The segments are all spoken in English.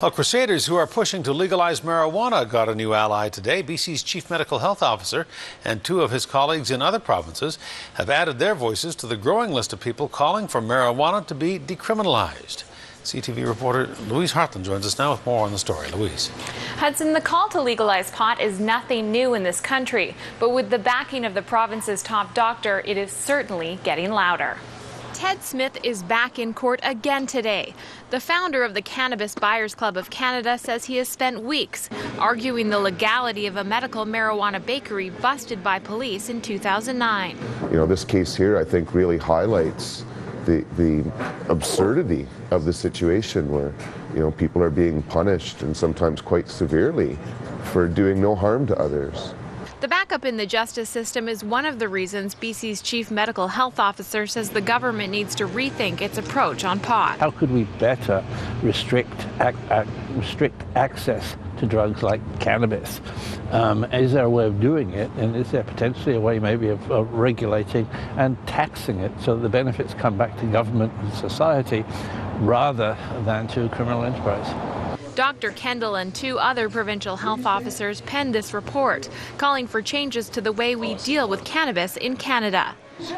Well, Crusaders, who are pushing to legalize marijuana, got a new ally today. BC's Chief Medical Health Officer and two of his colleagues in other provinces have added their voices to the growing list of people calling for marijuana to be decriminalized. CTV reporter Louise Hartland joins us now with more on the story. Louise. Hudson, the call to legalize pot is nothing new in this country, but with the backing of the province's top doctor, it is certainly getting louder. Ted Smith is back in court again today. The founder of the Cannabis Buyers Club of Canada says he has spent weeks arguing the legality of a medical marijuana bakery busted by police in 2009. This case here, I think, really highlights the absurdity of the situation where, people are being punished, and sometimes quite severely, for doing no harm to others. The backup in the justice system is one of the reasons BC's Chief Medical Health Officer says the government needs to rethink its approach on pot. How could we better restrict access to drugs like cannabis? Is there a way of doing it, and is there potentially a way maybe of regulating and taxing it so that the benefits come back to government and society rather than to criminal enterprise? Dr. Kendall and two other provincial health officers penned this report, calling for changes to the way we deal with cannabis in Canada.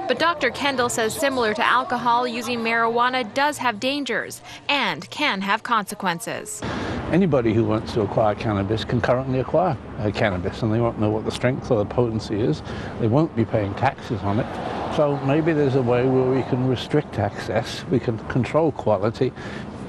But Dr. Kendall says similar to alcohol, using marijuana does have dangers and can have consequences. Anybody who wants to acquire cannabis can currently acquire cannabis, and they won't know what the strength or the potency is. They won't be paying taxes on it. So maybe there's a way where we can restrict access, we can control quality,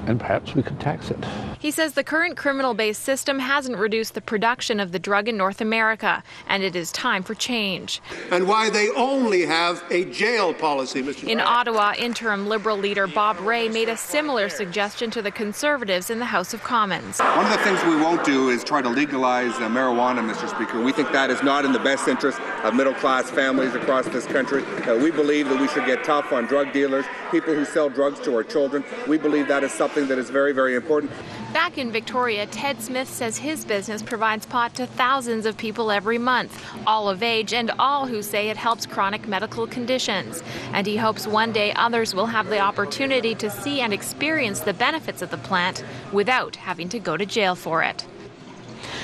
and perhaps we could tax it. He says the current criminal-based system hasn't reduced the production of the drug in North America, and it is time for change. And why they only have a jail policy, Mr. In Ottawa, interim Liberal leader Bob Rae made a similar suggestion to the Conservatives in the House of Commons. One of the things we won't do is try to legalize marijuana, Mr. Speaker. We think that is not in the best interest of middle-class families across this country. We believe that we should get tough on drug dealers, people who sell drugs to our children. We believe that is something that is very, very important. Back in Victoria, Ted Smith says his business provides pot to thousands of people every month, all of age and all who say it helps chronic medical conditions. And he hopes one day others will have the opportunity to see and experience the benefits of the plant without having to go to jail for it.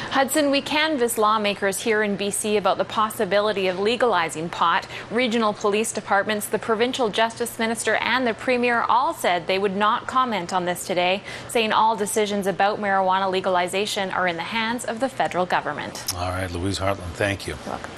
Hudson, we canvassed lawmakers here in BC about the possibility of legalizing pot. Regional police departments, the provincial justice minister and the premier all said they would not comment on this today, saying all decisions about marijuana legalization are in the hands of the federal government. All right, Louise Hartland, thank you. You're welcome.